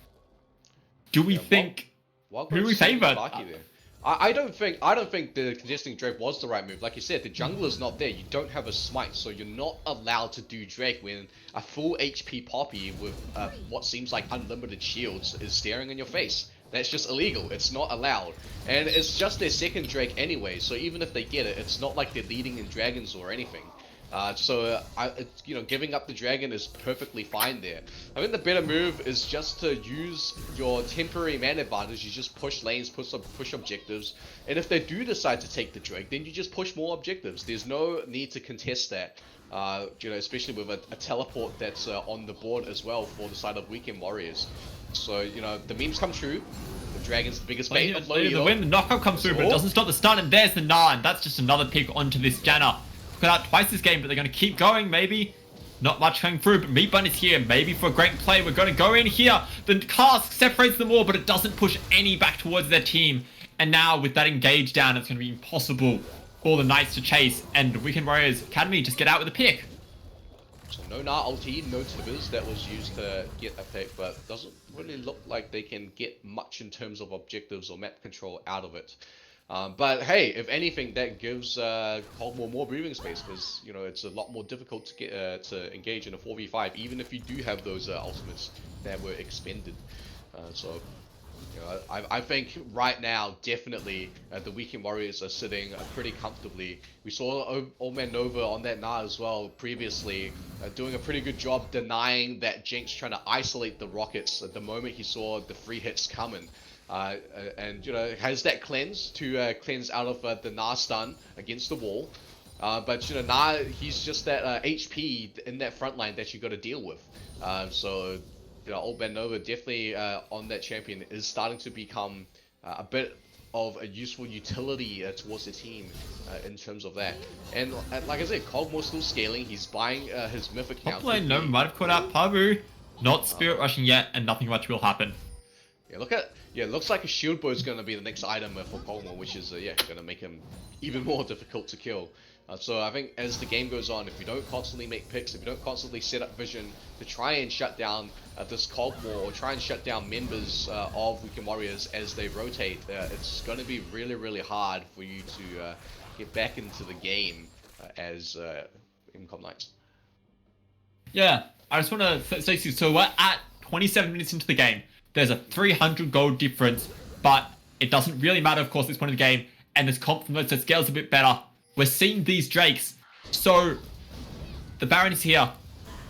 Do we think who do we favor? I don't think the contesting Drake was the right move. Like you said, the jungler's not there. You don't have a smite, so you're not allowed to do Drake when a full HP Poppy with what seems like unlimited shields is staring in your face. That's just illegal. It's not allowed. And it's just their 2nd Drake anyway, so even if they get it, it's not like they're leading in dragons or anything. You know, giving up the dragon is perfectly fine there. I think the better move is just to use your temporary mana advantage. You just push lanes, push objectives, and if they do decide to take the Drake, then you just push more objectives. There's no need to contest that. You know, especially with a teleport that's on the board as well for the side of Weekend Warriors. So you know, the memes come true. The dragon's the biggest bait of the win. The knockup comes through, but it doesn't stop the stun, and there's the Gnar, and that's just another pick onto this Janna. Out twice this game, but they're going to keep going. Maybe not much coming through, but Meatbun is here. Maybe for a great play, we're going to go in here. The cask separates them all, but it doesn't push any back towards their team. And now with that engage down, it's going to be impossible for the Knights to chase. And Weekend Warriors Academy just get out with a pick. So no Gnar ulti, no Tibbers that was used to get a pick, but doesn't really look like they can get much in terms of objectives or map control out of it. But hey, if anything, that gives Coldmore more breathing space, because you know it's a lot more difficult to get to engage in a 4v5, even if you do have those ultimates that were expended. So you know, I think right now definitely the Weekend Warriors are sitting pretty comfortably. We saw Old Man Nova on that Gnar as well previously, doing a pretty good job denying that Jinx trying to isolate the rockets at the moment he saw the free hits coming. And you know, has that cleanse to cleanse out of the Gnar stun against the wall. But you know, Gnar, he's just that HP in that front line that you got to deal with. So you know, Old Man Nova definitely on that champion is starting to become a bit of a useful utility towards the team in terms of that. And like I said, Cogmore's still scaling. He's buying his mythic account. Top lane Nova might have caught out Pabu. Not spirit rushing yet, and nothing much will happen. Yeah, it looks like a shield bow is going to be the next item for Cogmore, which is going to make him even more difficult to kill. So I think as the game goes on, if you don't constantly make picks, if you don't constantly set up vision to try and shut down this Cogmore, or try and shut down members of Weekend Warriors as they rotate, it's going to be really, really hard for you to get back into the game as MCOM Knights. Yeah, I just want to say, so we're at 27 minutes into the game. There's a 300 gold difference, but it doesn't really matter, of course, at this point of the game. And this comp from the scale's a bit better. We're seeing these Drakes. So, the Baron is here.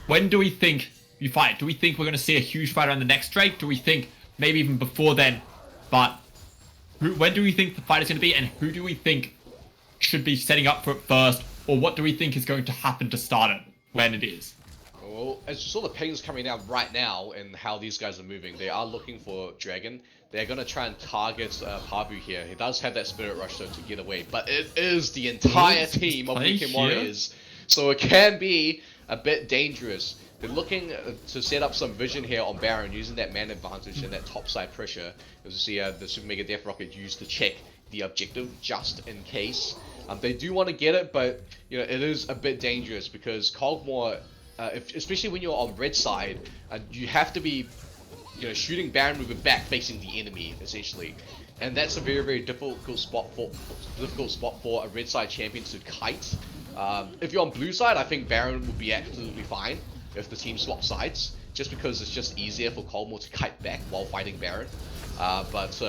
When do we think you fight? Do we think we're going to see a huge fight around the next Drake? Do we think maybe even before then? But when do we think the fight is going to be? And who do we think should be setting up for it first? Or what do we think is going to happen to start it when it is? Well, as you saw the pings coming down right now and how these guys are moving, they are looking for Dragon. They're going to try and target Pabu here. He does have that Spirit Rush though to get away, but it is the entire team of Weekend Warriors, so it can be a bit dangerous. They're looking to set up some vision here on Baron, using that man advantage and that topside pressure. As you see the Super Mega Death Rocket used to check the objective just in case. They do want to get it, but you know it is a bit dangerous because Cogmore, especially when you're on red side, you have to be shooting Baron with your back facing the enemy essentially, and that's a very, very difficult spot for a red side champion to kite. If you're on blue side, I think Baron would be absolutely fine if the team swaps sides, just because it's just easier for Cogmore to kite back while fighting Baron. But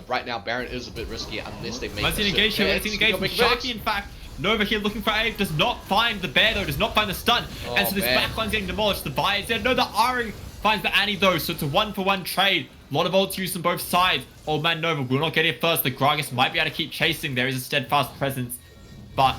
right now Baron is a bit risky unless they make. Let's engage here. Let's engage with Sharky. In fact, Nova here looking for Abe, does not find the bear though, does not find the stun. And so this backline's getting demolished. The Vi is there. No, the Ari finds the Annie though, so it's a 1-for-1 trade. A lot of ults used on both sides. Old man Nova will not get here first. The Gragas might be able to keep chasing. There is a steadfast presence, but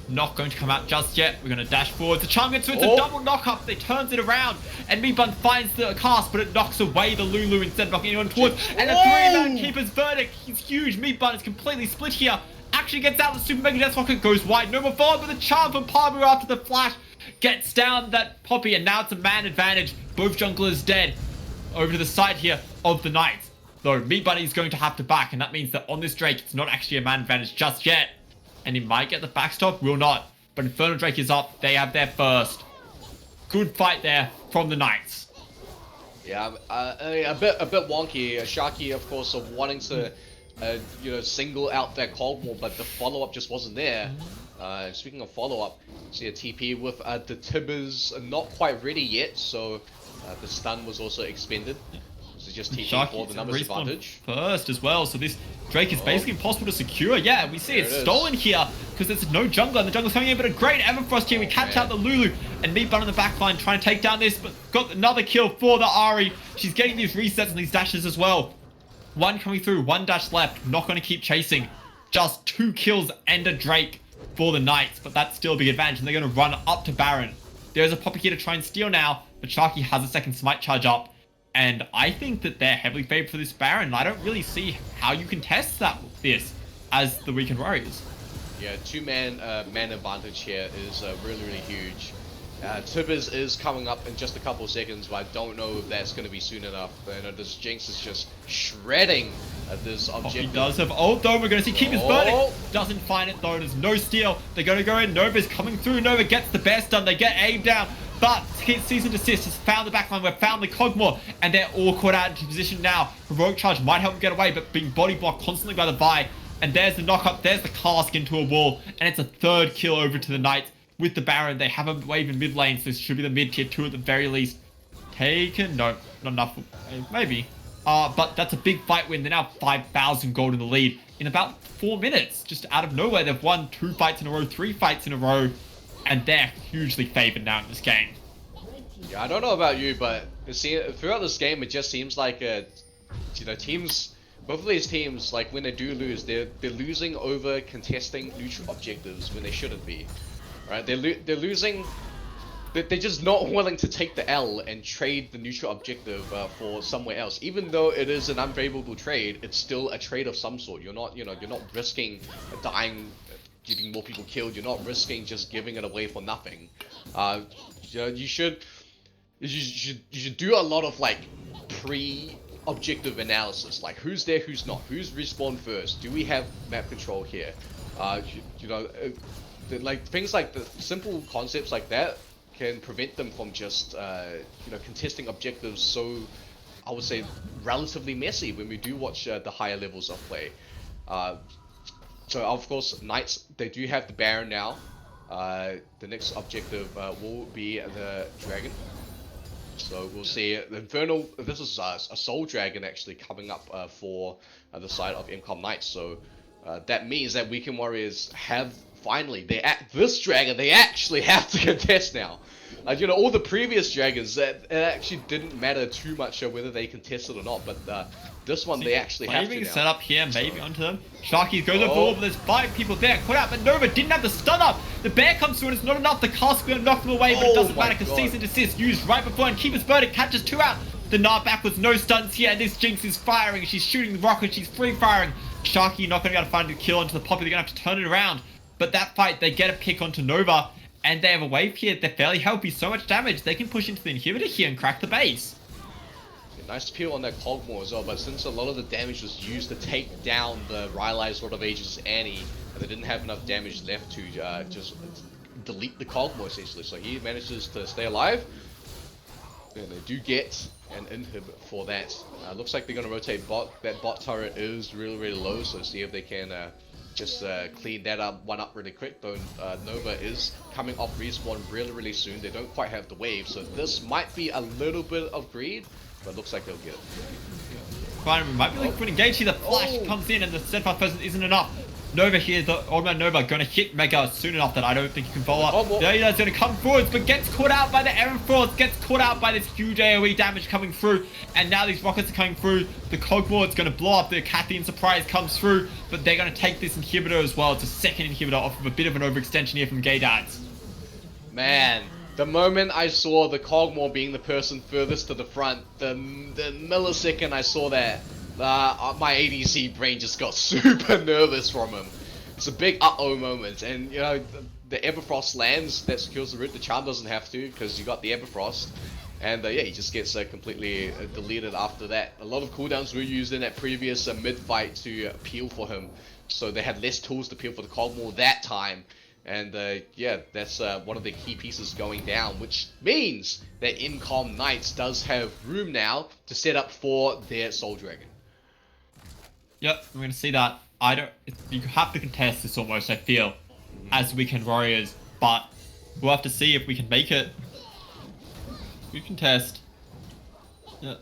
not going to come out just yet. We're going to dash forward. The charm gets through. It's a double knock up. They turns it around, and Meebun finds the cast, but it knocks away the Lulu instead of knocking anyone towards. And a 3-man keeper's verdict. He's huge. Meebun is completely split here. Actually gets out. The Super Mega Death Rocket goes wide. Nova forward, but the charm from Parbu after the flash gets down that Poppy, and now it's a man advantage. Both junglers dead. Over to the side here of the Knights. Though Meebun is going to have to back, and that means that on this Drake, it's not actually a man advantage just yet. And he might get the backstop, will not. But Infernal Drake is up. They have their first. Good fight there from the Knights. Yeah, a bit wonky. Sharky, of course, of wanting to, single out that Cogmore, but the follow-up just wasn't there. Speaking of follow-up, see a TP with the Tibbers not quite ready yet, so the stun was also expended. So just TP for the numbers advantage. First as well, so this Drake is basically impossible to secure. Yeah, we see it's stolen here because there's no jungler, and the jungler's coming in, but a great Everfrost here. We catch out the Lulu, and Meebun on the back line trying to take down this, but got another kill for the Ari. She's getting these resets and these dashes as well. One coming through, one dash left, not going to keep chasing. Just 2 kills and a Drake for the Knights, but that's still a big advantage, and they're going to run up to Baron. There's a Poppy here to try and steal now, but Sharky has a second smite charge up. And I think that they're heavily favored for this Baron. I don't really see how you can test that with this as the Weekend Warriors. Yeah, 2-man man advantage here is really, really huge. Tibbers is coming up in just a couple seconds, but I don't know if that's going to be soon enough. This Jinx is just shredding this objective. He does have ult though. We're going to see Keeper's verdict. Doesn't find it though. There's no steal. They're going to go in. Nova's coming through. Nova gets the best done. They get Abe down. But Season Desist has found the backline. We've found the Cogmore, and they're all caught out into position now. Heroic Charge might help them get away, but being body blocked constantly by the Vi. And there's the knock up. There's the cask into a wall, and it's a 3rd kill over to the Knights with the Baron. They have a wave in mid lane, so this should be the mid tier 2 at the very least. Taken? No, not enough. Maybe. But that's a big fight win. They're now 5,000 gold in the lead in about 4 minutes. Just out of nowhere, they've won 2 fights in a row, 3 fights in a row. And they're hugely favored now in this game. Yeah, I don't know about you, but throughout this game, it just seems like, teams, both of these teams, like when they do lose, they're losing over contesting neutral objectives when they shouldn't be, right? They're losing. They're just not willing to take the L and trade the neutral objective for somewhere else. Even though it is an unfavorable trade, it's still a trade of some sort. You're not risking dying, getting more people killed. You're not risking just giving it away for nothing. You should do a lot of like pre-objective analysis, like who's there, who's not, who's respawned first, do we have map control here, like things like the simple concepts like that can prevent them from just contesting objectives so, I would say, relatively messy when we do watch the higher levels of play. So of course, Knights, they do have the Baron now. The next objective will be the Dragon. So we'll see the Infernal. This is a Soul Dragon actually coming up for the side of MCOM Knights. So that means that Weekend Warriors have finally this dragon they actually have to contest now. All the previous dragons, it actually didn't matter too much whether they contested or not, but this one they actually have to now. Set up here, maybe onto them. Sharky goes over, but there's 5 people there. Caught out, but Nova didn't have the stun up. The bear comes through and it's not enough. The cask will knock them away, but it doesn't matter because Cease and Desist used right before, and Keeper's verdict catches 2 out. The Gnar back with no stuns here, and this Jinx is firing. She's shooting the rocket, she's free firing. Sharky not going to be able to find a kill onto the Poppy. They're going to have to turn it around. But that fight, they get a pick onto Nova, and they have a wave here. They're fairly healthy, so much damage. They can push into the inhibitor here and crack the base. Nice peel on that Cogmore as well, but since a lot of the damage was used to take down the Rylai's Sword of Ages Annie, they didn't have enough damage left to just delete the Cogmore essentially. So he manages to stay alive, and they do get an inhib for that. Looks like they're going to rotate bot. That bot turret is really, really low, so see if they can just clean that one up really quick. Though Nova is coming off respawn really, really soon. They don't quite have the wave, so this might be a little bit of greed, but looks like they'll get it. Fine, might be looking for an engage here. The flash comes in and the steadfast presence isn't enough. Nova here, the old man Nova, going to hit Mega soon enough that I don't think he can follow up. Oh, Daida's going to come forwards, but gets caught out by the Aaron Frost, gets caught out by this huge AoE damage coming through, and now these rockets are coming through. The Cogmore going to blow up, the Cathian Surprise comes through, but they're going to take this inhibitor as well. It's a second inhibitor off of a bit of an overextension here from Gaydats. Man, the moment I saw the Cogmore being the person furthest to the front, the millisecond I saw that, my ADC brain just got super nervous from him. It's a big uh-oh moment, and you know, the Everfrost lands, that secures the route. The Charm doesn't have to, because you got the Everfrost. And yeah, he just gets completely deleted after that. A lot of cooldowns were used in that previous mid-fight to peel for him, so they had less tools to peel for the Cogmore that time. And yeah, that's one of the key pieces going down, which means that MCOM Knights does have room now to set up for their Soul Dragon. Yep, we're going to see that. You have to contest this almost, I feel, as Weekend Warriors, but we'll have to see if we can make it. We contest. Yeah.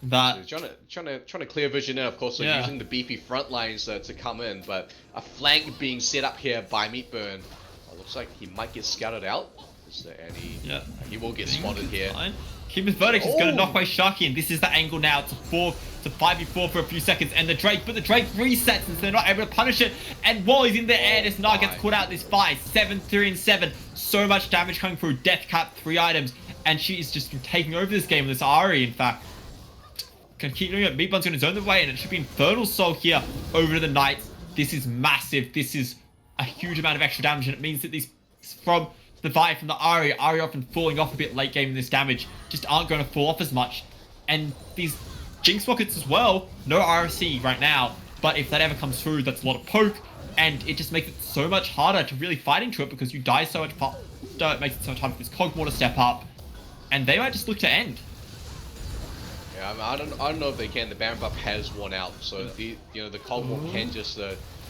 That. So trying to clear vision in, of course, so using the beefy front lines to come in, but a flank being set up here by Meatburn. Looks like he might get scouted out. And he will get spotted here. Keeper's Verdict is going to knock away Sharky, and this is the angle now. It's a 5v4 for a few seconds, and the Drake resets, and so they're not able to punish it. And while he's in the air, this Knight gets caught out this fight. 7, 3, and 7. So much damage coming through. Death Cap, 3 items, and she is just taking over this game with this Ahri, in fact. Can keep doing it. Meatbun's going to zone the way, and it should be Infernal Soul here over to the Knights. This is massive. This is a huge amount of extra damage, and it means that these from the Vibe from the Ahri often falling off a bit late game in this damage, just aren't going to fall off as much. And these Jinx rockets as well, no RC right now, but if that ever comes through, that's a lot of poke, and it just makes it so much harder to really fight into it because you die so much faster. It makes it so much harder for this Cogmore to step up, and they might just look to end. Yeah, I don't know if they can. The Baron buff has worn out, so the Cogmore can just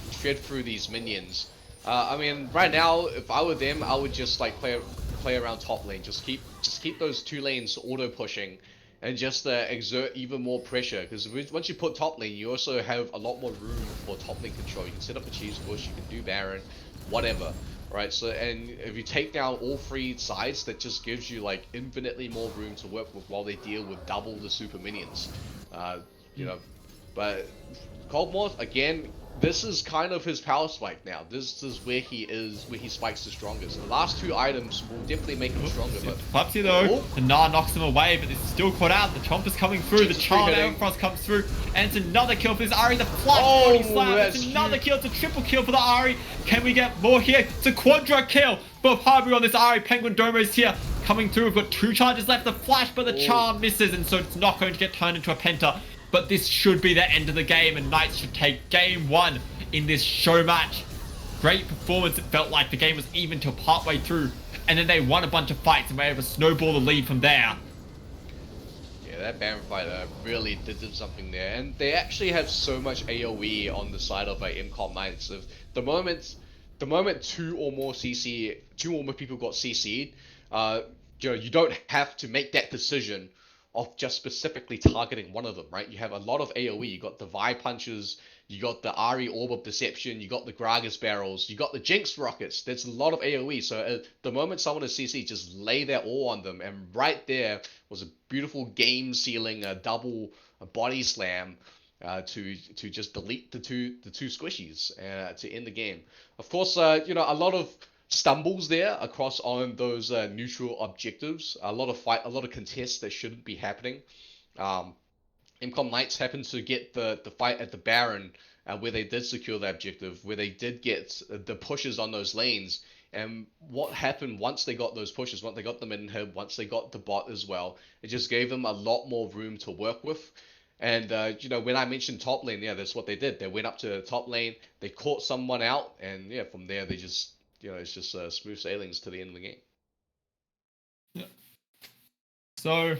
shred through these minions. I mean, right now, if I were them, I would just like play around top lane. Just keep those 2 lanes auto pushing, and just exert even more pressure. Because once you put top lane, you also have a lot more room for top lane control. You can set up a cheese push, you can do Baron, whatever. Right, so and if you take down all 3 sides, that just gives you like infinitely more room to work with while they deal with double the super minions. You know, but Cogmore again. This is kind of his power spike now. This is where he spikes the strongest. The last 2 items will definitely make him stronger. But Pupsy though, the Gnar knocks him away, but it's still caught out. The Chomp is coming through, the Charm Everfrost comes through, and it's another kill for this Ahri. The flash body slam, it's another kill, it's a triple kill for the Ahri. Can we get more here? It's a quadra kill. Both Harbu on this Ahri. Penguin Domo is here, coming through. We've got 2 charges left, the flash, but the Charm misses, and so it's not going to get turned into a Penta. But this should be the end of the game, and Knights should take game 1 in this show match. Great performance. It felt like the game was even till partway through, and then they won a bunch of fights and were able to snowball the lead from there. Yeah, that Baron fight really did something there, and they actually have so much AoE on the side of MCOM Knights. If the moment 2 or more people got CC'd, you don't have to make that decision of just specifically targeting one of them, right? You have a lot of AoE. You got the Vi punches, you got the Ahri Orb of Deception, you got the Gragas barrels, you got the Jinx rockets. There's a lot of AoE. So the moment someone is CC, just lay their all on them, and right there was a beautiful game-sealing double body slam to just delete the two squishies to end the game. Of course, a lot of stumbles there across on those neutral objectives. A lot of contests that shouldn't be happening. MCOM Knights happened to get the fight at the Baron, where they did secure the objective, where they did get the pushes on those lanes. And what happened once they got those pushes, once they got them in him, once they got the bot as well, it just gave them a lot more room to work with. And when I mentioned top lane, yeah, that's what they did. They went up to top lane, they caught someone out, and yeah, from there they just it's just smooth sailings to the end of the game. Yeah. So,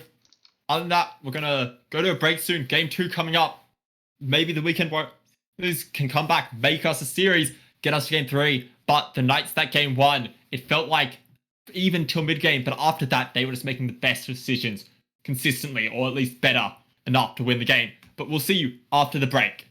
other than that, we're going to go to a break soon. Game 2 coming up. Maybe the Weekend Warriors can come back, make us a series, get us to game 3. But the Knights, that game 1, it felt like even till mid-game, but after that, they were just making the best decisions consistently, or at least better enough to win the game. But we'll see you after the break.